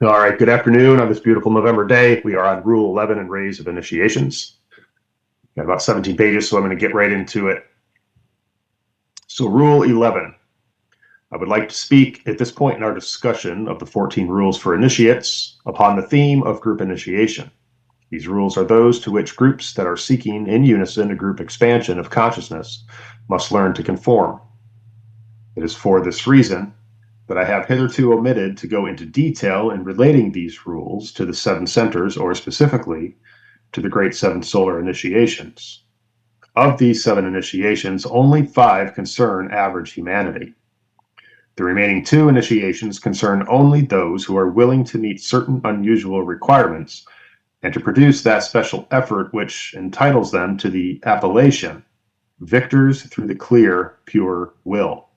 All right, good afternoon on this beautiful November day. We are on Rule 11 and Rays of Initiations. Got about 17 pages, so I'm going to get right into it. So Rule 11. I would like to speak at this point in our discussion of the 14 rules for initiates upon the theme of group initiation. These rules are those to which groups that are seeking in unison a group expansion of consciousness must learn to conform. It is for this reason that I have hitherto omitted to go into detail in relating these rules to the 7 centers, or specifically to the Great 7 Solar Initiations. Of these 7 initiations, only 5 concern average humanity. The remaining 2 initiations concern only those who are willing to meet certain unusual requirements and to produce that special effort which entitles them to the appellation, victors through the clear, pure will.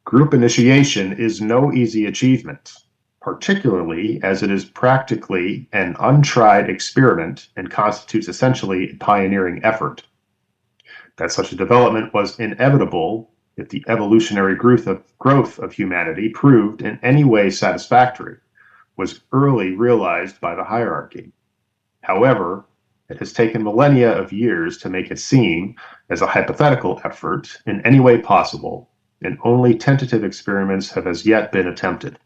Group initiation is no easy achievement, particularly as it is practically an untried experiment and constitutes essentially a pioneering effort. That such a development was inevitable if the evolutionary growth of humanity proved in any way satisfactory was early realized by the hierarchy. However, it has taken millennia of years to make it seem as a hypothetical effort in any way possible, and only tentative experiments have as yet been attempted.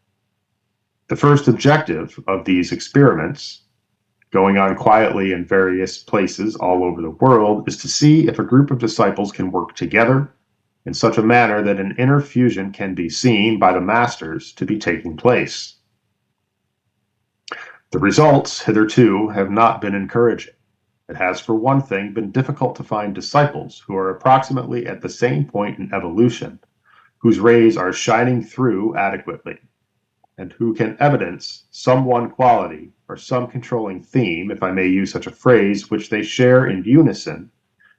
The first objective of these experiments, going on quietly in various places all over the world, is to see if a group of disciples can work together in such a manner that an inner fusion can be seen by the masters to be taking place. The results hitherto have not been encouraging. It has, for one thing, been difficult to find disciples who are approximately at the same point in evolution, whose rays are shining through adequately, and who can evidence some one quality or some controlling theme, if I may use such a phrase, which they share in unison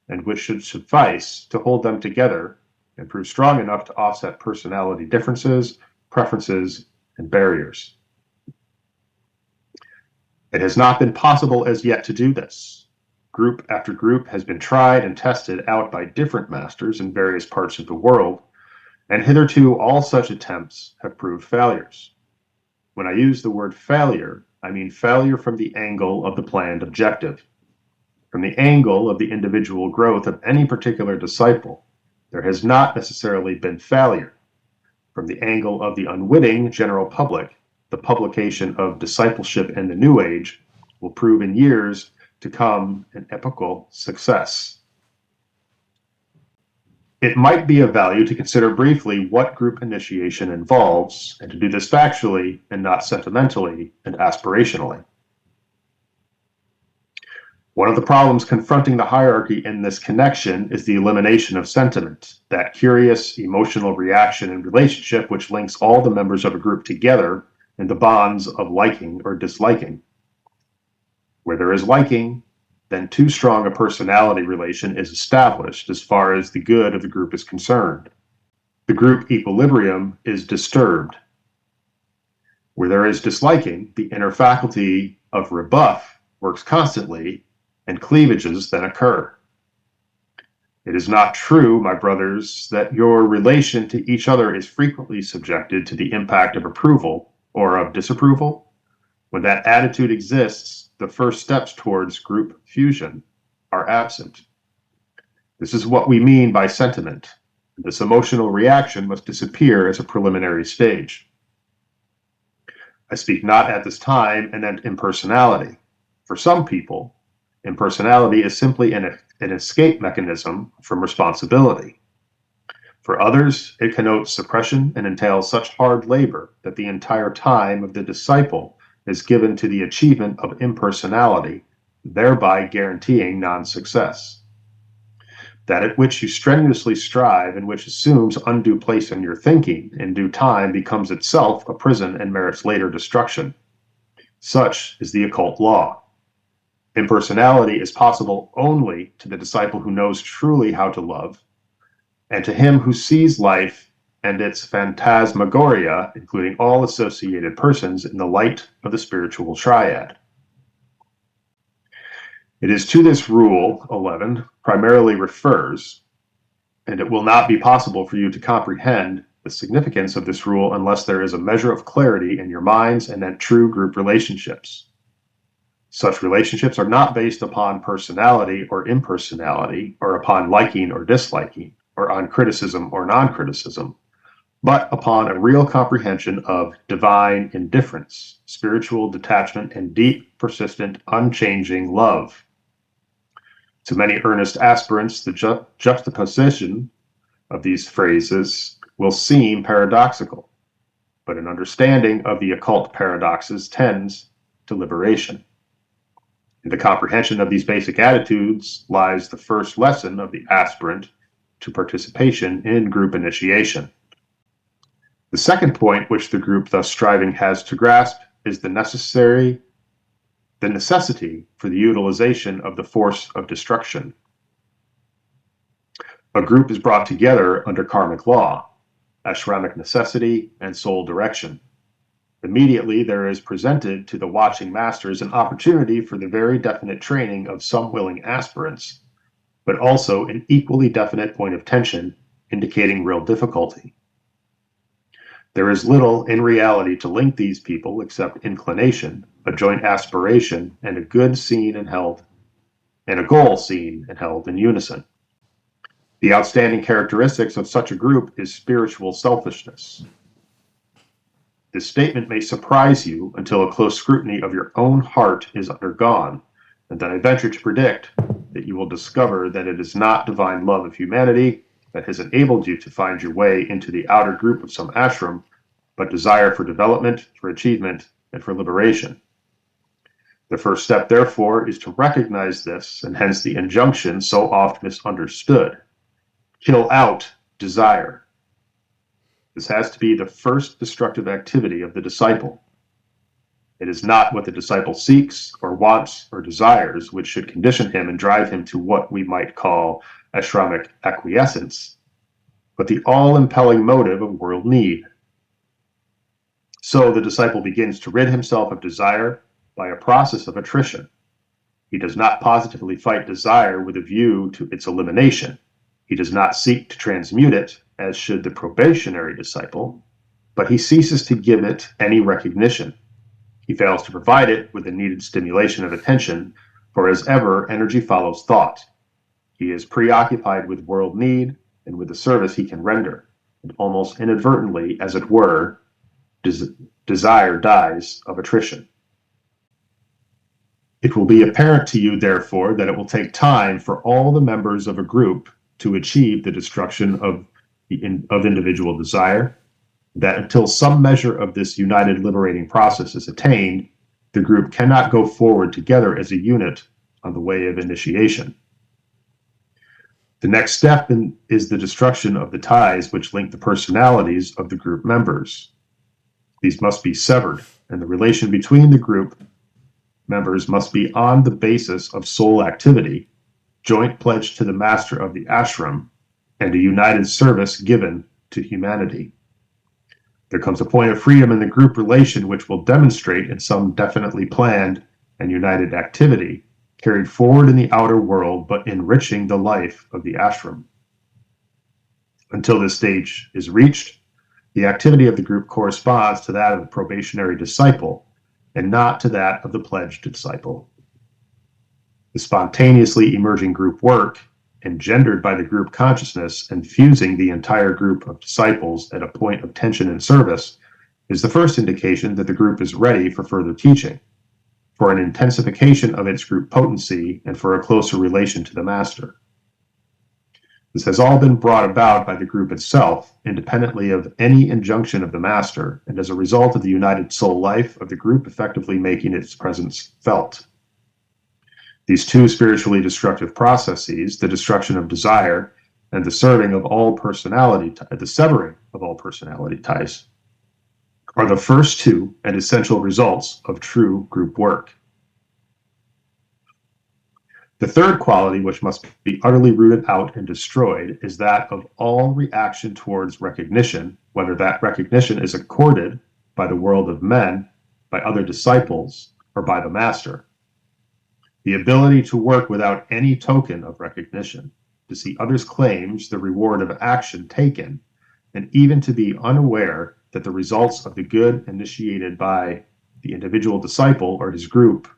and which should suffice to hold them together and prove strong enough to offset personality differences, preferences, and barriers. It has not been possible as yet to do this. Group after group has been tried and tested out by different masters in various parts of the world, and hitherto all such attempts have proved failures. When I use the word failure, I mean failure from the angle of the planned objective. From the angle of the individual growth of any particular disciple, there has not necessarily been failure. From the angle of the unwitting general public, the publication of Discipleship and the New Age will prove in years to come an epochal success. It might be of value to consider briefly what group initiation involves, and to do this factually and not sentimentally and aspirationally. One of the problems confronting the hierarchy in this connection is the elimination of sentiment, that curious emotional reaction and relationship which links all the members of a group together in the bonds of liking or disliking. Where there is liking, then too strong a personality relation is established as far as the good of the group is concerned. The group equilibrium is disturbed. Where there is disliking, the inner faculty of rebuff works constantly, and cleavages then occur. It is not true, my brothers, that your relation to each other is frequently subjected to the impact of approval or of disapproval. When that attitude exists, the first steps towards group fusion are absent. This is what we mean by sentiment. This emotional reaction must disappear as a preliminary stage. I speak not at this time anent impersonality. For some people, impersonality is simply an escape mechanism from responsibility. For others, it connotes suppression and entails such hard labor that the entire time of the disciple is given to the achievement of impersonality, thereby guaranteeing non-success. That at which you strenuously strive and which assumes undue place in your thinking, in due time becomes itself a prison and merits later destruction. Such is the occult law. Impersonality is possible only to the disciple who knows truly how to love, and to him who sees life and its phantasmagoria, including all associated persons, in the light of the spiritual triad. It is to this Rule 11 primarily refers, and it will not be possible for you to comprehend the significance of this rule unless there is a measure of clarity in your minds and then true group relationships. Such relationships are not based upon personality or impersonality, or upon liking or disliking, or on criticism or non-criticism, but upon a real comprehension of divine indifference, spiritual detachment, and deep, persistent, unchanging love. To many earnest aspirants, the juxtaposition of these phrases will seem paradoxical, but an understanding of the occult paradoxes tends to liberation. In the comprehension of these basic attitudes lies the first lesson of the aspirant to participation in group initiation. The second point which the group thus striving has to grasp is the necessity for the utilization of the force of destruction. A group is brought together under karmic law, ashramic necessity, and soul direction. Immediately there is presented to the watching masters an opportunity for the very definite training of some willing aspirants, but also an equally definite point of tension indicating real difficulty. There is little in reality to link these people except inclination, a joint aspiration, and a good seen and held, and a goal seen and held in unison. The outstanding characteristics of such a group is spiritual selfishness. This statement may surprise you until a close scrutiny of your own heart is undergone, and then I venture to predict that you will discover that it is not divine love of humanity that has enabled you to find your way into the outer group of some ashram, but desire for development, for achievement, and for liberation. The first step, therefore, is to recognize this, and hence the injunction so oft misunderstood. Kill out desire. This has to be the first destructive activity of the disciple. It is not what the disciple seeks or wants or desires which should condition him and drive him to what we might call ashramic acquiescence, but the all-impelling motive of world need. So the disciple begins to rid himself of desire by a process of attrition. He does not positively fight desire with a view to its elimination. He does not seek to transmute it, as should the probationary disciple, but he ceases to give it any recognition. He fails to provide it with the needed stimulation of attention, for as ever, energy follows thought. He is preoccupied with world need and with the service he can render, and almost inadvertently, as it were, desire dies of attrition. It will be apparent to you, therefore, that it will take time for all the members of a group to achieve the destruction of individual desire, that until some measure of this united liberating process is attained, the group cannot go forward together as a unit on the way of initiation. The next step is the destruction of the ties which link the personalities of the group members. These must be severed, and the relation between the group members must be on the basis of soul activity, joint pledge to the master of the ashram, and a united service given to humanity. There comes a point of freedom in the group relation which will demonstrate in some definitely planned and united activity carried forward in the outer world, but enriching the life of the ashram. Until this stage is reached, the activity of the group corresponds to that of the probationary disciple, and not to that of the pledged disciple. The spontaneously emerging group work, engendered by the group consciousness and fusing the entire group of disciples at a point of tension and service, is the first indication that the group is ready for further teaching, for an intensification of its group potency, and for a closer relation to the master. This has all been brought about by the group itself, independently of any injunction of the master, and as a result of the united soul life of the group effectively making its presence felt. These two spiritually destructive processes, the destruction of desire and the severing of all personality ties, are the first two and essential results of true group work. The third quality which must be utterly rooted out and destroyed is that of all reaction towards recognition, whether that recognition is accorded by the world of men, by other disciples, or by the master. The ability to work without any token of recognition, to see others' claims the reward of action taken, and even to be unaware that the results of the good initiated by the individual disciple or his group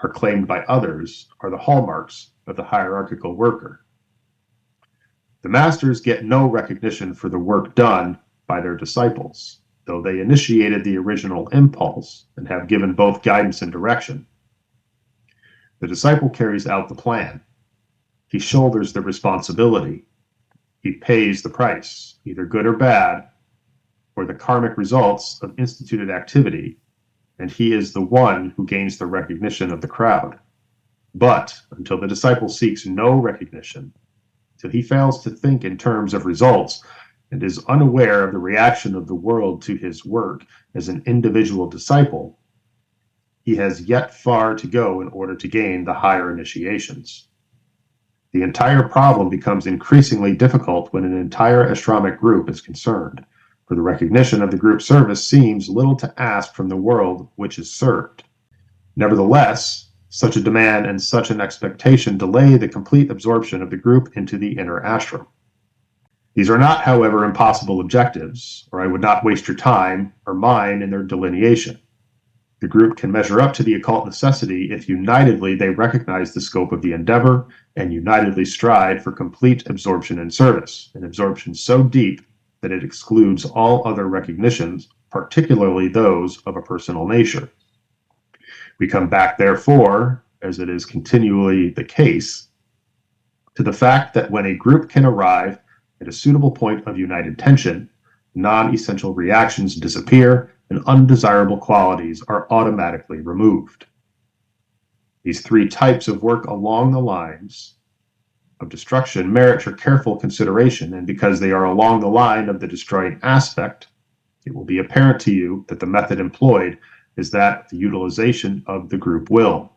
are claimed by others are the hallmarks of the hierarchical worker. The masters get no recognition for the work done by their disciples, though they initiated the original impulse and have given both guidance and direction. The disciple carries out the plan. He shoulders the responsibility. He pays the price, either good or bad, for the karmic results of instituted activity, and he is the one who gains the recognition of the crowd. But until the disciple seeks no recognition, till he fails to think in terms of results and is unaware of the reaction of the world to his work as an individual disciple, he has yet far to go in order to gain the higher initiations. The entire problem becomes increasingly difficult when an entire astronomic group is concerned, for the recognition of the group service seems little to ask from the world which is served. Nevertheless, such a demand and such an expectation delay the complete absorption of the group into the inner ashram. These are not, however, impossible objectives, or I would not waste your time or mine in their delineation. The group can measure up to the occult necessity if unitedly they recognize the scope of the endeavor and unitedly strive for complete absorption and service, an absorption so deep that it excludes all other recognitions, particularly those of a personal nature. We come back, therefore, as it is continually the case, to the fact that when a group can arrive at a suitable point of united tension, non-essential reactions disappear and undesirable qualities are automatically removed. These three types of work along the lines of destruction merit your careful consideration, and because they are along the line of the destroying aspect, it will be apparent to you that the method employed is that of the utilization of the group will.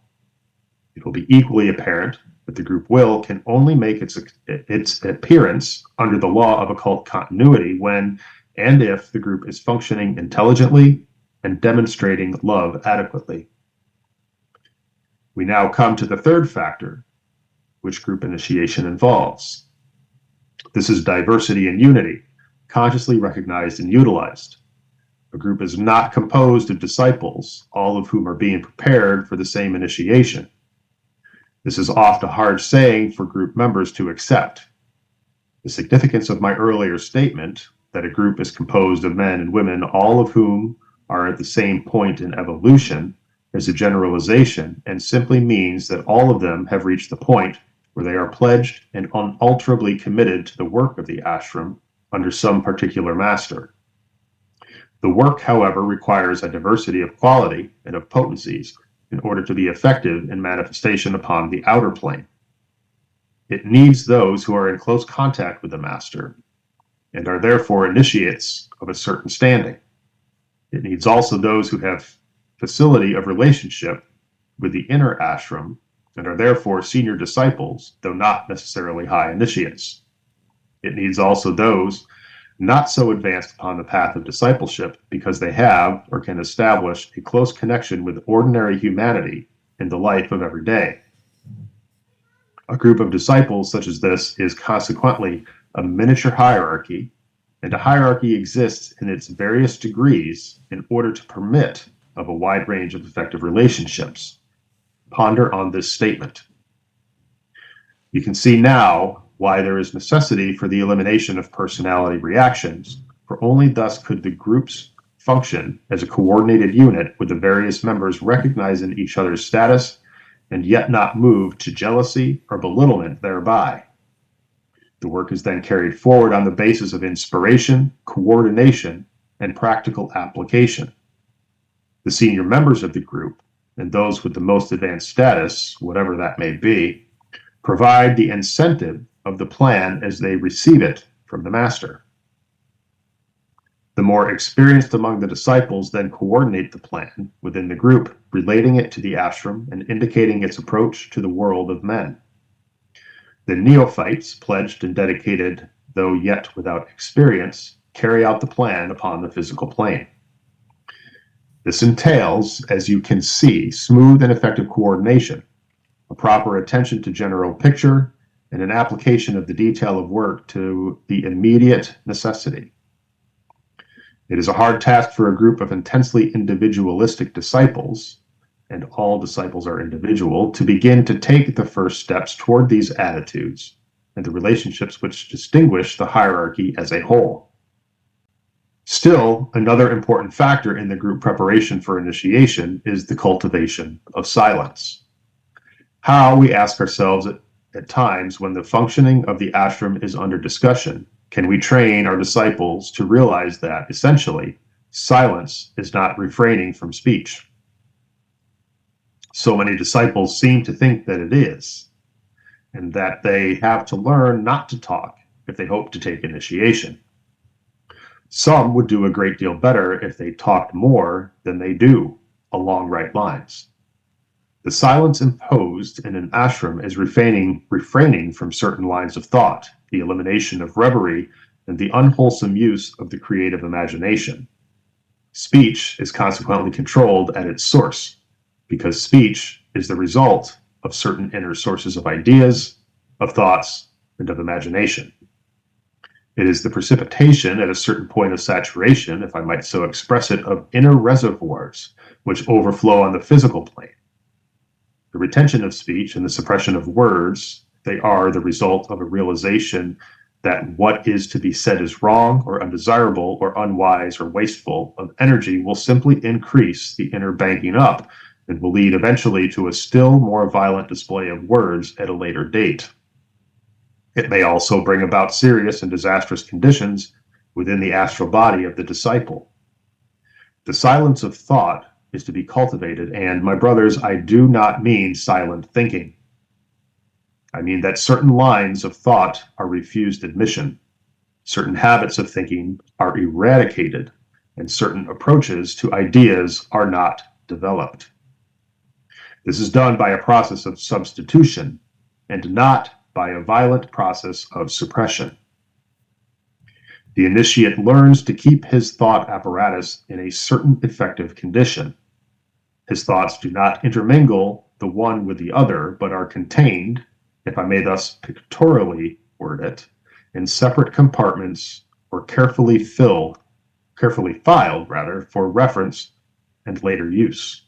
It will be equally apparent that the group will can only make its appearance under the law of occult continuity when and if the group is functioning intelligently and demonstrating love adequately. We now come to the third factor, which group initiation involves. This is diversity and unity, consciously recognized and utilized. A group is not composed of disciples, all of whom are being prepared for the same initiation. This is oft a hard saying for group members to accept. The significance of my earlier statement, that a group is composed of men and women, all of whom are at the same point in evolution, is a generalization and simply means that all of them have reached the point where they are pledged and unalterably committed to the work of the ashram under some particular master. The work, however, requires a diversity of quality and of potencies in order to be effective in manifestation upon the outer plane. It needs those who are in close contact with the master and are therefore initiates of a certain standing. It needs also those who have facility of relationship with the inner ashram and are therefore senior disciples, though not necessarily high initiates. It needs also those not so advanced upon the path of discipleship because they have or can establish a close connection with ordinary humanity in the life of every day. A group of disciples such as this is consequently a miniature hierarchy, and a hierarchy exists in its various degrees in order to permit of a wide range of effective relationships. Ponder on this statement. You can see now why there is necessity for the elimination of personality reactions, for only thus could the groups function as a coordinated unit with the various members recognizing each other's status and yet not move to jealousy or belittlement thereby. The work is then carried forward on the basis of inspiration, coordination, and practical application. The senior members of the group, and those with the most advanced status, whatever that may be, provide the incentive of the plan as they receive it from the master. The more experienced among the disciples then coordinate the plan within the group, relating it to the ashram and indicating its approach to the world of men. The neophytes, pledged and dedicated, though yet without experience, carry out the plan upon the physical plane. This entails, as you can see, smooth and effective coordination, a proper attention to general picture, and an application of the detail of work to the immediate necessity. It is a hard task for a group of intensely individualistic disciples, and all disciples are individual, to begin to take the first steps toward these attitudes and the relationships which distinguish the hierarchy as a whole. Still, another important factor in the group preparation for initiation is the cultivation of silence. How, we ask ourselves at times when the functioning of the ashram is under discussion, can we train our disciples to realize that, essentially, silence is not refraining from speech? So many disciples seem to think that it is, and that they have to learn not to talk if they hope to take initiation. Some would do a great deal better if they talked more than they do along right lines. The silence imposed in an ashram is refraining from certain lines of thought, the elimination of reverie, and the unwholesome use of the creative imagination. Speech is consequently controlled at its source, because speech is the result of certain inner sources of ideas, of thoughts, and of imagination. It is the precipitation at a certain point of saturation, if I might so express it, of inner reservoirs which overflow on the physical plane. The retention of speech and the suppression of words, they are the result of a realization that what is to be said is wrong or undesirable or unwise or wasteful of energy will simply increase the inner banking up and will lead eventually to a still more violent display of words at a later date. It may also bring about serious and disastrous conditions within the astral body of the disciple. The silence of thought is to be cultivated, and, my brothers, I do not mean silent thinking. I mean that certain lines of thought are refused admission, certain habits of thinking are eradicated, and certain approaches to ideas are not developed. This is done by a process of substitution and not by a violent process of suppression. The initiate learns to keep his thought apparatus in a certain effective condition. His thoughts do not intermingle the one with the other, but are contained, if I may thus pictorially word it, in separate compartments or carefully filed for reference and later use.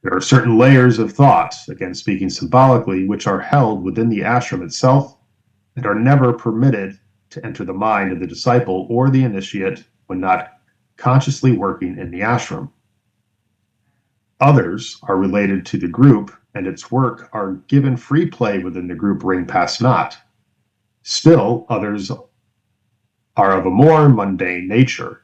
There are certain layers of thought, again speaking symbolically, which are held within the ashram itself and are never permitted to enter the mind of the disciple or the initiate when not consciously working in the ashram. Others are related to the group, and its work are given free play within the group ring pass not. Still, others are of a more mundane nature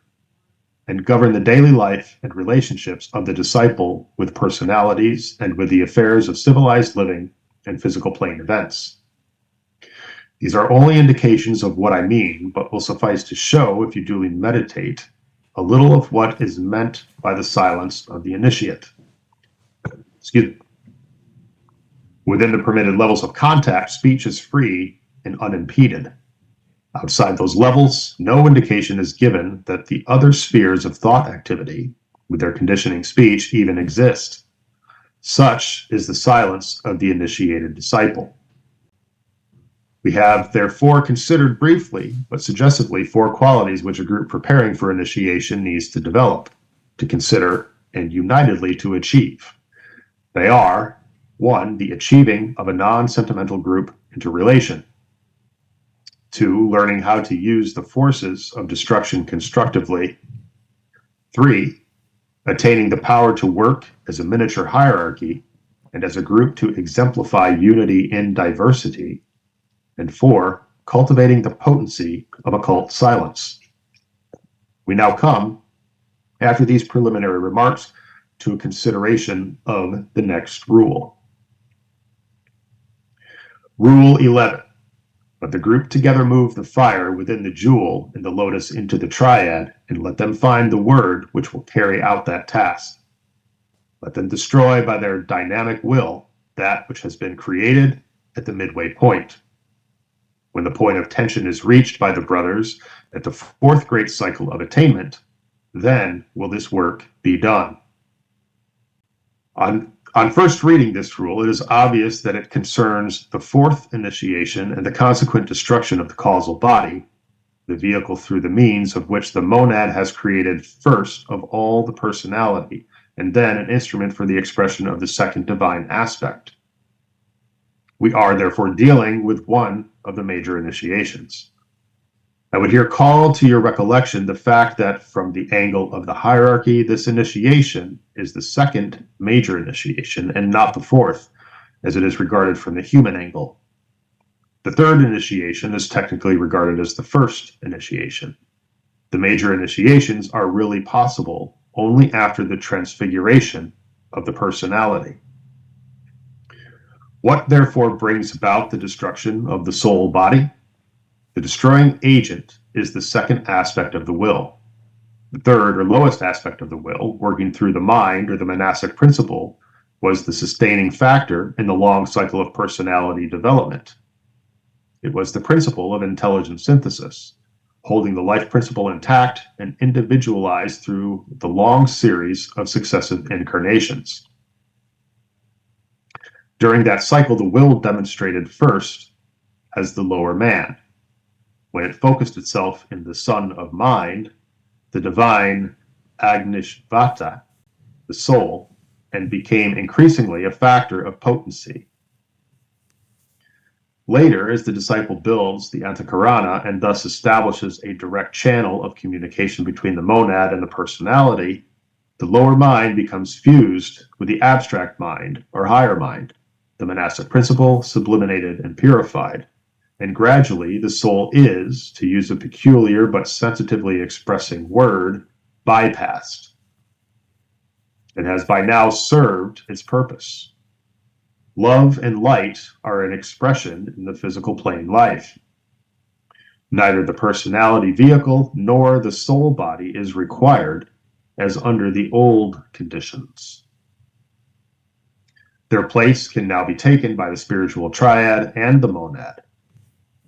and govern the daily life and relationships of the disciple with personalities and with the affairs of civilized living and physical plane events. These are only indications of what I mean, but will suffice to show, if you duly meditate, a little of what is meant by the silence of the initiate. Within the permitted levels of contact, speech is free and unimpeded. Outside those levels, no indication is given that the other spheres of thought activity, with their conditioning speech, even exist. Such is the silence of the initiated disciple. We have therefore considered briefly, but suggestively, 4 qualities which a group preparing for initiation needs to develop, to consider, and unitedly to achieve. They are: 1, the achieving of a non-sentimental group interrelation; 2, learning how to use the forces of destruction constructively; 3, attaining the power to work as a miniature hierarchy and as a group to exemplify unity in diversity; and 4, cultivating the potency of occult silence. We now come, after these preliminary remarks, to a consideration of the next rule. Rule 11. Let the group together move the fire within the jewel in the lotus into the triad, and let them find the word which will carry out that task. Let them destroy by their dynamic will that which has been created at the midway point. When the point of tension is reached by the brothers at the 4th great cycle of attainment, then will this work be done. On first reading this rule, it is obvious that it concerns the 4th initiation and the consequent destruction of the causal body, the vehicle through the means of which the monad has created first of all the personality, and then an instrument for the expression of the second divine aspect. We are therefore dealing with one of the major initiations. I would here call to your recollection the fact that from the angle of the hierarchy, this initiation is the second major initiation and not the fourth, as it is regarded from the human angle. The third initiation is technically regarded as the first initiation. The major initiations are really possible only after the transfiguration of the personality. What therefore brings about the destruction of the soul body? The destroying agent is the second aspect of the will. The third or lowest aspect of the will, working through the mind or the monastic principle, was the sustaining factor in the long cycle of personality development. It was the principle of intelligent synthesis, holding the life principle intact and individualized through the long series of successive incarnations. During that cycle, the will demonstrated first as the lower man. When it focused itself in the sun of mind, the divine Agnishvata, the soul, and became increasingly a factor of potency. Later, as the disciple builds the antakarana and thus establishes a direct channel of communication between the monad and the personality, the lower mind becomes fused with the abstract mind or higher mind, the monastic principle sublimated and purified. And gradually the soul is, to use a peculiar but sensitively expressing word, bypassed. It has by now served its purpose. Love and light are an expression in the physical plane life. Neither the personality vehicle nor the soul body is required as under the old conditions. Their place can now be taken by the spiritual triad and the monad.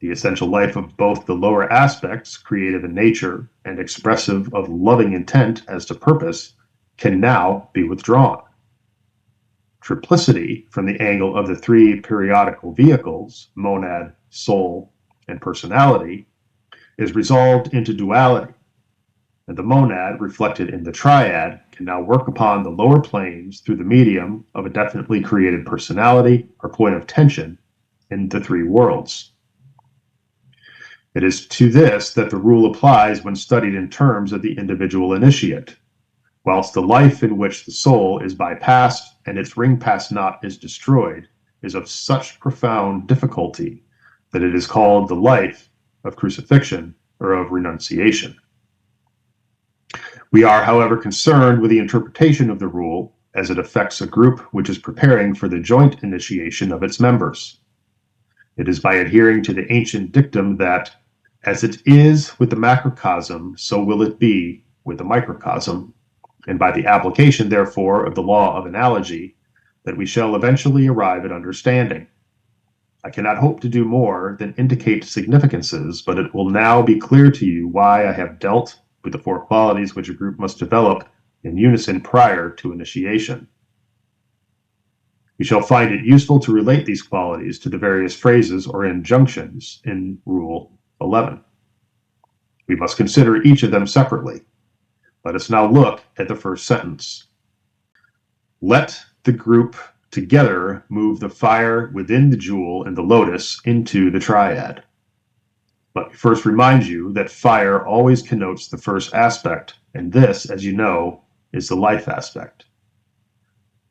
The essential life of both the lower aspects, creative in nature and expressive of loving intent as to purpose, can now be withdrawn. Triplicity from the angle of the three periodical vehicles, monad, soul, and personality, is resolved into duality, and the monad, reflected in the triad, can now work upon the lower planes through the medium of a definitely created personality or point of tension in the three worlds. It is to this that the rule applies when studied in terms of the individual initiate. Whilst the life in which the soul is bypassed and its ring pass knot is destroyed is of such profound difficulty that it is called the life of crucifixion or of renunciation. We are, however, concerned with the interpretation of the rule as it affects a group which is preparing for the joint initiation of its members. It is by adhering to the ancient dictum that, as it is with the macrocosm, so will it be with the microcosm, and by the application, therefore, of the law of analogy, that we shall eventually arrive at understanding. I cannot hope to do more than indicate significances, but it will now be clear to you why I have dealt with the four qualities which a group must develop in unison prior to initiation. You shall find it useful to relate these qualities to the various phrases or injunctions in Rule 11. We must consider each of them separately. Let us now look at the first sentence. Let the group together move the fire within the jewel and the lotus into the triad. Let me first remind you that fire always connotes the first aspect, and this, as you know, is the life aspect.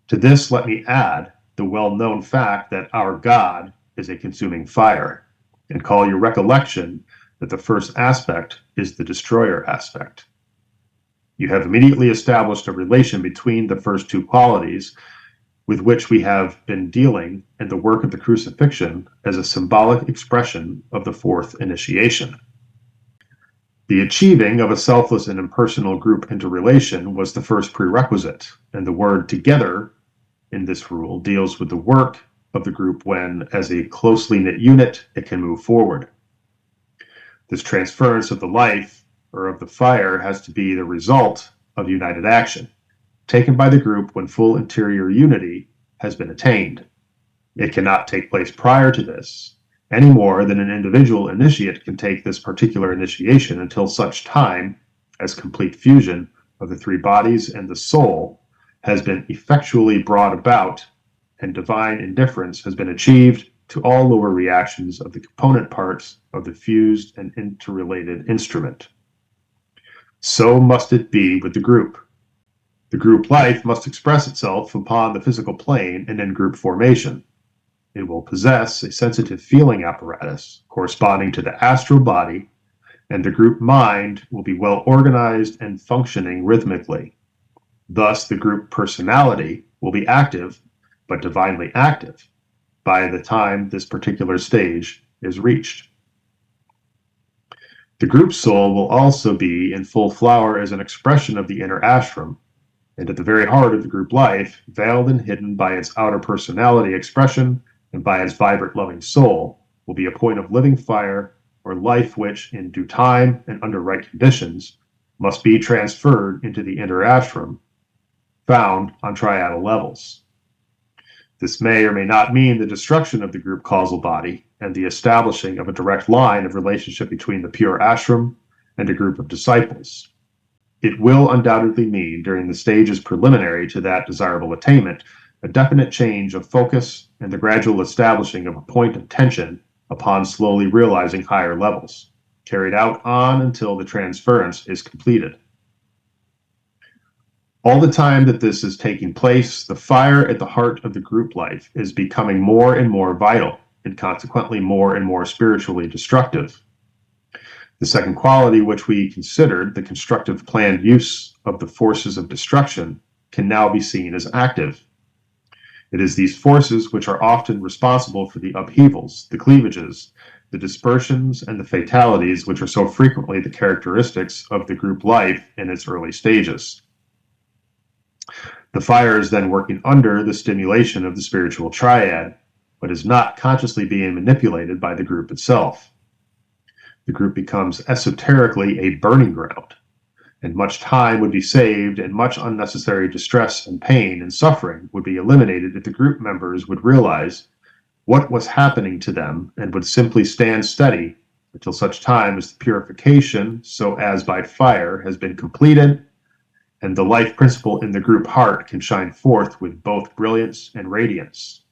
To this, let me add the well-known fact that our God is a consuming fire, and call your recollection that the first aspect is the destroyer aspect. You have immediately established a relation between the first two qualities with which we have been dealing and the work of the crucifixion as a symbolic expression of the fourth initiation. The achieving of a selfless and impersonal group interrelation was the first prerequisite, and the word together in this rule deals with the work of the group when, as a closely knit unit, it can move forward. This transference of the life or of the fire has to be the result of united action, taken by the group when full interior unity has been attained. It cannot take place prior to this, any more than an individual initiate can take this particular initiation until such time as complete fusion of the three bodies and the soul has been effectually brought about and divine indifference has been achieved to all lower reactions of the component parts of the fused and interrelated instrument. So must it be with the group. The group life must express itself upon the physical plane and in group formation. It will possess a sensitive feeling apparatus corresponding to the astral body, and the group mind will be well organized and functioning rhythmically. Thus, the group personality will be active, but divinely active, by the time this particular stage is reached. The group soul will also be in full flower as an expression of the inner ashram, and at the very heart of the group life, veiled and hidden by its outer personality expression and by its vibrant loving soul, will be a point of living fire or life which, in due time and under right conditions, must be transferred into the inner ashram, found on triadal levels. This may or may not mean the destruction of the group causal body and the establishing of a direct line of relationship between the pure ashram and a group of disciples. It will undoubtedly mean, during the stages preliminary to that desirable attainment, a definite change of focus and the gradual establishing of a point of tension upon slowly realizing higher levels, carried out on until the transference is completed. All the time that this is taking place, the fire at the heart of the group life is becoming more and more vital, and consequently more and more spiritually destructive. The second quality which we considered, the constructive planned use of the forces of destruction, can now be seen as active. It is these forces which are often responsible for the upheavals, the cleavages, the dispersions, and the fatalities which are so frequently the characteristics of the group life in its early stages. The fire is then working under the stimulation of the spiritual triad, but is not consciously being manipulated by the group itself. The group becomes esoterically a burning ground, and much time would be saved and much unnecessary distress and pain and suffering would be eliminated if the group members would realize what was happening to them and would simply stand steady until such time as the purification, so as by fire, has been completed, and the life principle in the group heart can shine forth with both brilliance and radiance.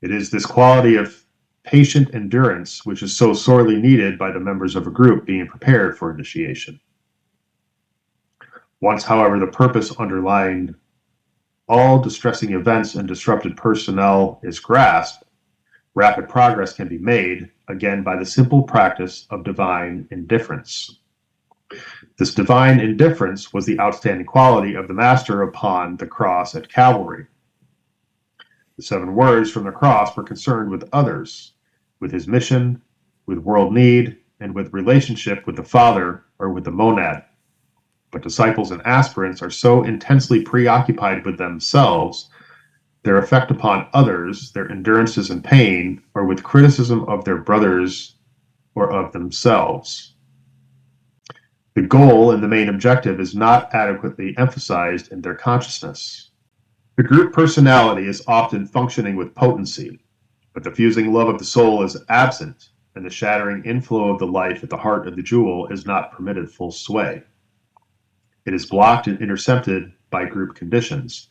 It is this quality of patient endurance which is so sorely needed by the members of a group being prepared for initiation. Once, however, the purpose underlying all distressing events and disrupted personnel is grasped, rapid progress can be made, again by the simple practice of divine indifference. This divine indifference was the outstanding quality of the Master upon the cross at Calvary. The 7 words from the cross were concerned with others, with his mission, with world need, and with relationship with the Father or with the monad. But disciples and aspirants are so intensely preoccupied with themselves, their effect upon others, their endurances and pain, or with criticism of their brothers or of themselves. The goal and the main objective is not adequately emphasized in their consciousness. The group personality is often functioning with potency, but the fusing love of the soul is absent, and the shattering inflow of the life at the heart of the jewel is not permitted full sway. It is blocked and intercepted by group conditions,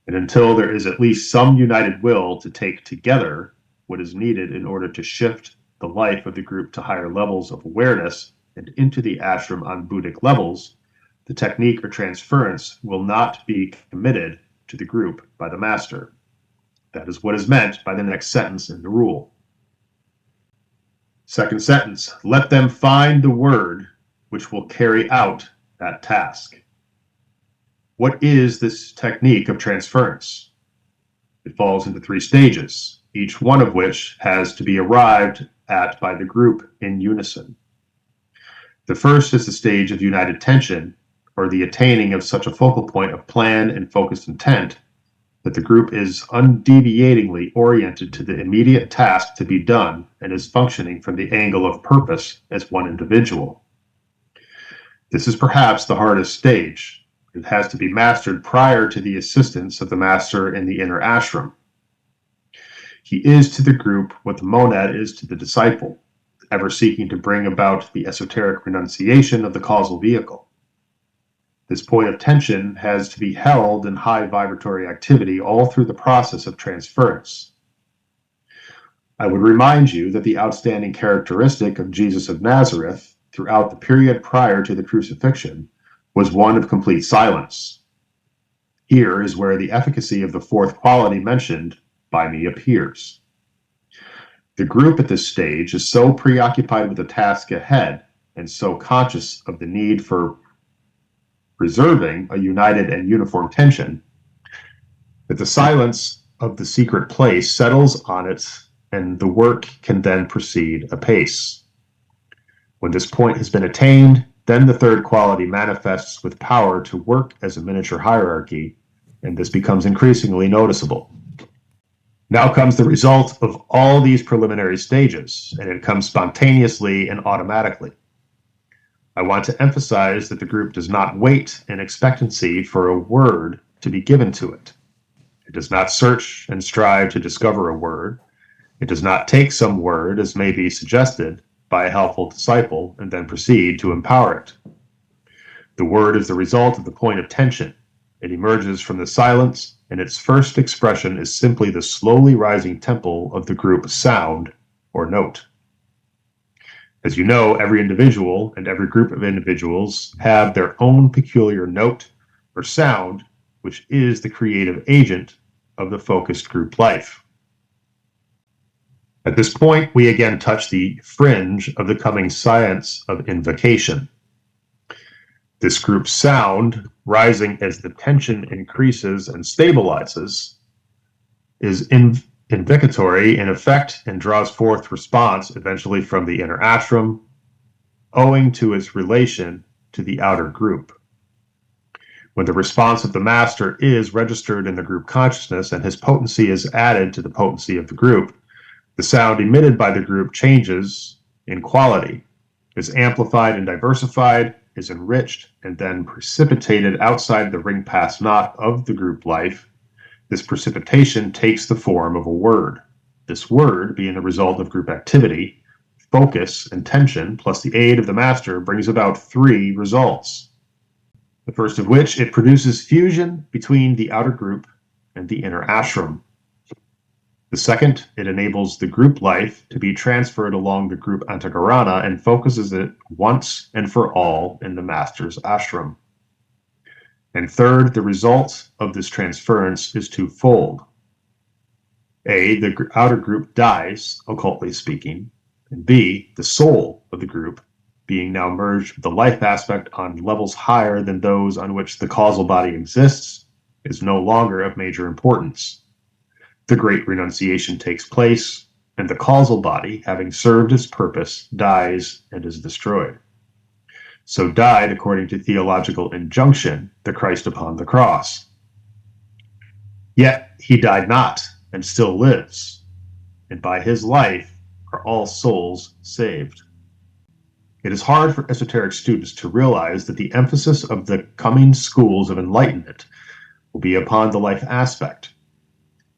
and until there is at least some united will to take together what is needed in order to shift the life of the group to higher levels of awareness and into the ashram on Buddhic levels, the technique or transference will not be committed to the group by the Master. That is what is meant by the next sentence in the rule. Second sentence, let them find the word which will carry out that task. What is this technique of transference? It falls into 3 stages, each one of which has to be arrived at by the group in unison. The first is the stage of united tension, or the attaining of such a focal point of planned and focused intent that the group is undeviatingly oriented to the immediate task to be done and is functioning from the angle of purpose as one individual. This is perhaps the hardest stage. It has to be mastered prior to the assistance of the Master in the inner ashram. He is to the group what the monad is to the disciple, ever seeking to bring about the esoteric renunciation of the causal vehicle. This point of tension has to be held in high vibratory activity all through the process of transference. I would remind you that the outstanding characteristic of Jesus of Nazareth throughout the period prior to the crucifixion was one of complete silence. Here is where the efficacy of the fourth quality mentioned by me appears. The group at this stage is so preoccupied with the task ahead and so conscious of the need for preserving a united and uniform tension that the silence of the secret place settles on it and the work can then proceed apace. When this point has been attained, then the third quality manifests with power to work as a miniature hierarchy, and this becomes increasingly noticeable. Now comes the result of all these preliminary stages, and it comes spontaneously and automatically. I want to emphasize that the group does not wait in expectancy for a word to be given to it. It does not search and strive to discover a word. It does not take some word, as may be suggested, by a helpful disciple and then proceed to empower it. The word is the result of the point of tension. It emerges from the silence, and its first expression is simply the slowly rising tempo of the group sound or note. As you know, every individual and every group of individuals have their own peculiar note or sound, which is the creative agent of the focused group life. At this point, we again touch the fringe of the coming science of invocation. This group sound, rising as the tension increases and stabilizes, is invocatory in effect and draws forth response eventually from the inner ashram, owing to its relation to the outer group. When the response of the master is registered in the group consciousness and his potency is added to the potency of the group, the sound emitted by the group changes in quality, is amplified and diversified, is enriched, and then precipitated outside the ring pass knot of the group life. This precipitation takes the form of a word. This word, being the result of group activity, focus, and tension, plus the aid of the master, brings about three results. The first of which, it produces fusion between the outer group and the inner ashram. The second, it enables the group life to be transferred along the group antakarana and focuses it once and for all in the master's ashram. And third, the result of this transference is twofold. A, the outer group dies, occultly speaking, and B, the soul of the group, being now merged with the life aspect on levels higher than those on which the causal body exists, is no longer of major importance. The great renunciation takes place, and the causal body, having served its purpose, dies and is destroyed. So died, according to theological injunction, the Christ upon the cross. Yet he died not, and still lives, and by his life are all souls saved. It is hard for esoteric students to realize that the emphasis of the coming schools of enlightenment will be upon the life aspect,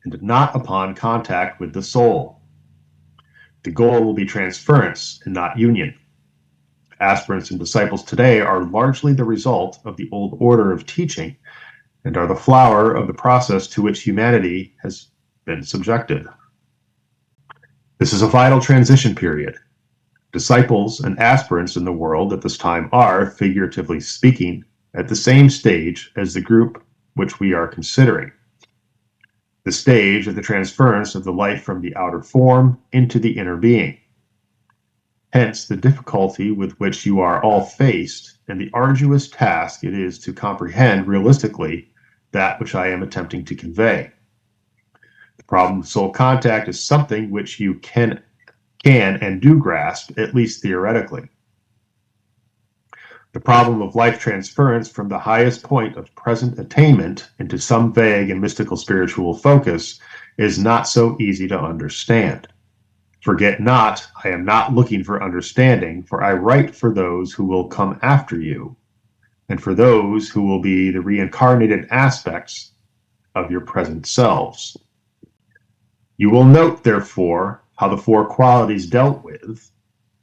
and not upon contact with the soul. The goal will be transference and not union. Aspirants and disciples today are largely the result of the old order of teaching and are the flower of the process to which humanity has been subjected. This is a vital transition period. Disciples and aspirants in the world at this time are, figuratively speaking, at the same stage as the group which we are considering. The stage of the transference of the life from the outer form into the inner being. Hence the difficulty with which you are all faced and the arduous task it is to comprehend realistically that which I am attempting to convey. The problem of soul contact is something which you can and do grasp, at least theoretically. The problem of life transference from the highest point of present attainment into some vague and mystical spiritual focus is not so easy to understand. Forget not, I am not looking for understanding, for I write for those who will come after you, and for those who will be the reincarnated aspects of your present selves. You will note, therefore, how the four qualities dealt with,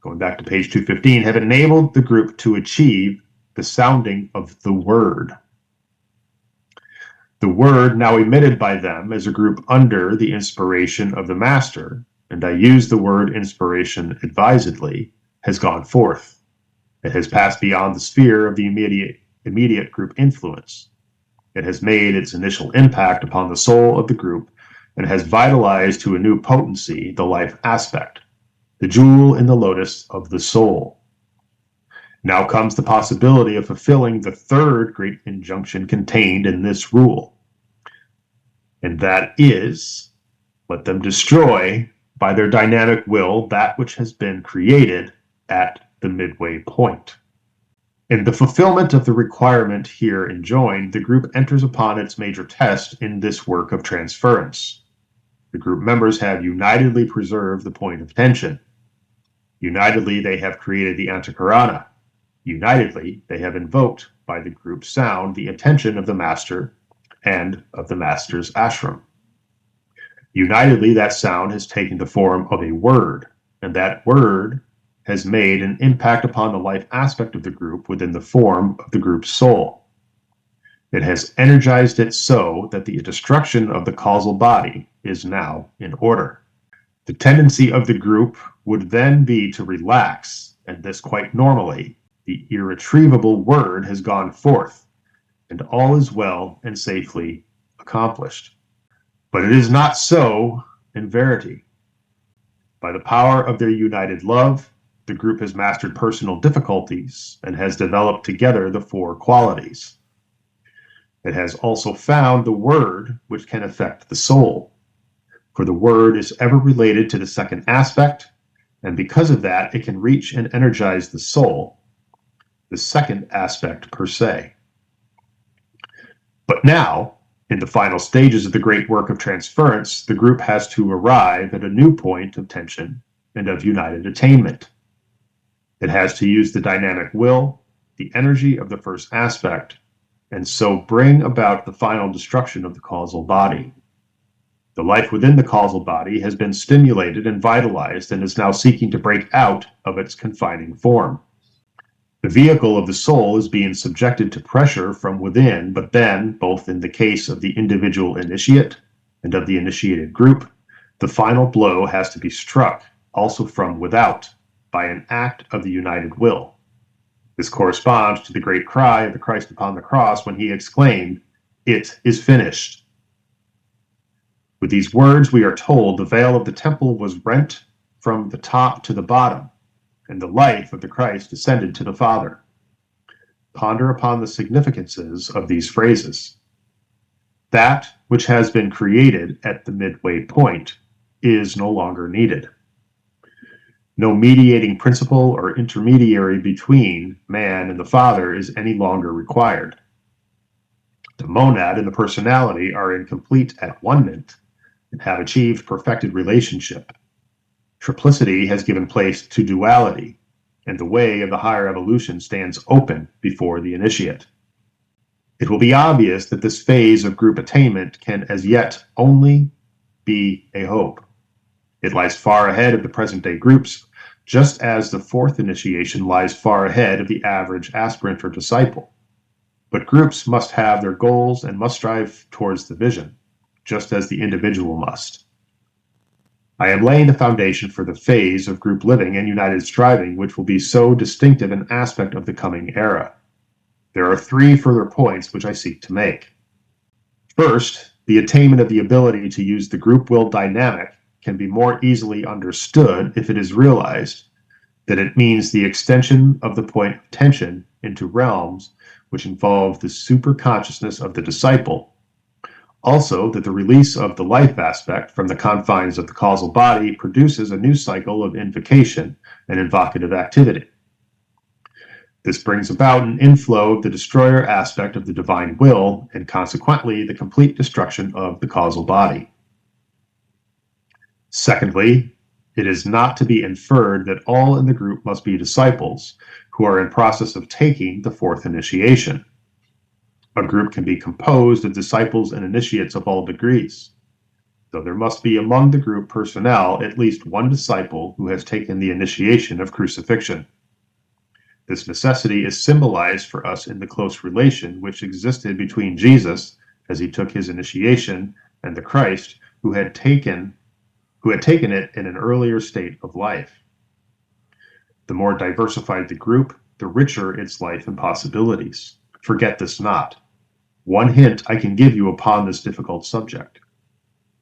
going back to page 215, have enabled the group to achieve the sounding of the word. The word now emitted by them as a group under the inspiration of the master, and I use the word inspiration advisedly, has gone forth. It has passed beyond the sphere of the immediate group influence. It has made its initial impact upon the soul of the group and has vitalized to a new potency the life aspect, the jewel in the lotus of the soul. Now comes the possibility of fulfilling the third great injunction contained in this rule, and that is, let them destroy by their dynamic will that which has been created at the midway point. In the fulfillment of the requirement here enjoined, the group enters upon its major test in this work of transference. The group members have unitedly preserved the point of tension. Unitedly, they have created the antakarana. Unitedly, they have invoked by the group sound the attention of the master and of the master's ashram. Unitedly, that sound has taken the form of a word, and that word has made an impact upon the life aspect of the group within the form of the group's soul. It has energized it so that the destruction of the causal body is now in order. The tendency of the group would then be to relax, and this quite normally. The irretrievable word has gone forth, and all is well and safely accomplished. But it is not so in verity. By the power of their united love, the group has mastered personal difficulties and has developed together the four qualities. It has also found the word which can affect the soul, for the word is ever related to the second aspect, and because of that, it can reach and energize the soul, the second aspect per se. But now, in the final stages of the great work of transference, the group has to arrive at a new point of tension and of united attainment. It has to use the dynamic will, the energy of the first aspect, and so bring about the final destruction of the causal body. The life within the causal body has been stimulated and vitalized and is now seeking to break out of its confining form. The vehicle of the soul is being subjected to pressure from within, but then, both in the case of the individual initiate and of the initiated group, the final blow has to be struck, also from without, by an act of the united will. This corresponds to the great cry of the Christ upon the cross when he exclaimed, "It is finished." With these words, we are told the veil of the temple was rent from the top to the bottom, and the life of the Christ descended to the Father. Ponder upon the significances of these phrases. That which has been created at the midway point is no longer needed. No mediating principle or intermediary between man and the Father is any longer required. The monad and the personality are in complete at-one-ment and have achieved perfected relationship. Triplicity has given place to duality, and the way of the higher evolution stands open before the initiate. It will be obvious that this phase of group attainment can as yet only be a hope. It lies far ahead of the present-day groups, just as the fourth initiation lies far ahead of the average aspirant or disciple. But groups must have their goals and must strive towards the vision, just as the individual must. I am laying the foundation for the phase of group living and united striving which will be so distinctive an aspect of the coming era. There are three further points which I seek to make. First, the attainment of the ability to use the group will dynamic can be more easily understood if it is realized that it means the extension of the point of tension into realms which involve the superconsciousness of the disciple. Also, that the release of the life aspect from the confines of the causal body produces a new cycle of invocation and invocative activity. This brings about an inflow of the destroyer aspect of the divine will, and consequently the complete destruction of the causal body. Secondly, it is not to be inferred that all in the group must be disciples who are in process of taking the fourth initiation. A group can be composed of disciples and initiates of all degrees. So there must be among the group personnel at least one disciple who has taken the initiation of crucifixion. This necessity is symbolized for us in the close relation which existed between Jesus, as he took his initiation, and the Christ, who had taken it in an earlier state of life. The more diversified the group, the richer its life and possibilities. Forget this not. One hint I can give you upon this difficult subject.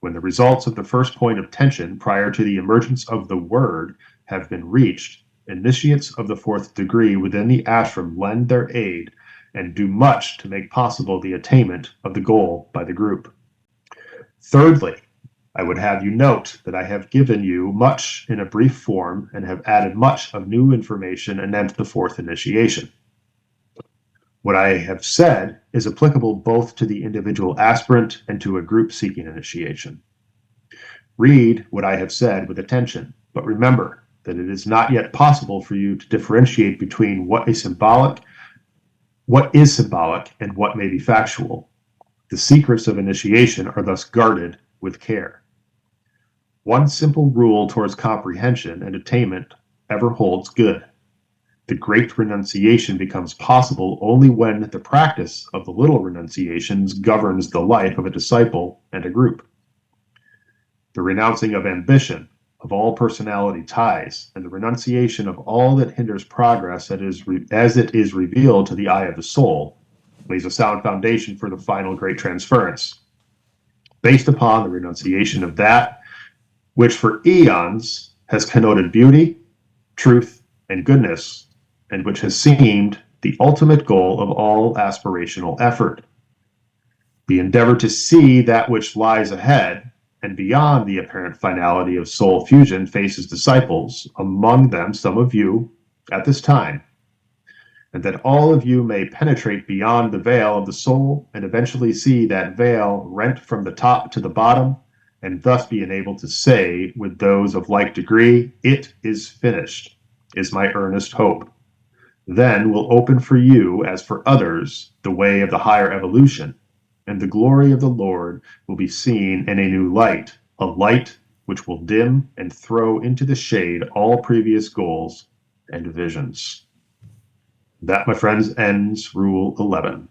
When the results of the first point of tension prior to the emergence of the Word have been reached, initiates of the fourth degree within the ashram lend their aid and do much to make possible the attainment of the goal by the group. Thirdly, I would have you note that I have given you much in a brief form and have added much of new information anent the fourth initiation. What I have said is applicable both to the individual aspirant and to a group seeking initiation. Read what I have said with attention, but remember that it is not yet possible for you to differentiate between what is symbolic and what may be factual. The secrets of initiation are thus guarded with care. One simple rule towards comprehension and attainment ever holds good. The great renunciation becomes possible only when the practice of the little renunciations governs the life of a disciple and a group. The renouncing of ambition, of all personality ties, and the renunciation of all that hinders progress as it is revealed to the eye of the soul, lays a sound foundation for the final great transference, based upon the renunciation of that which for eons has connoted beauty, truth, and goodness, and which has seemed the ultimate goal of all aspirational effort. The endeavor to see that which lies ahead and beyond the apparent finality of soul fusion faces disciples, among them some of you, at this time, and that all of you may penetrate beyond the veil of the soul and eventually see that veil rent from the top to the bottom, and thus be enabled to say with those of like degree, "It is finished," is my earnest hope. Then will open for you, as for others, the way of the higher evolution, and the glory of the Lord will be seen in a new light, a light which will dim and throw into the shade all previous goals and visions. That, my friends, ends Rule 11.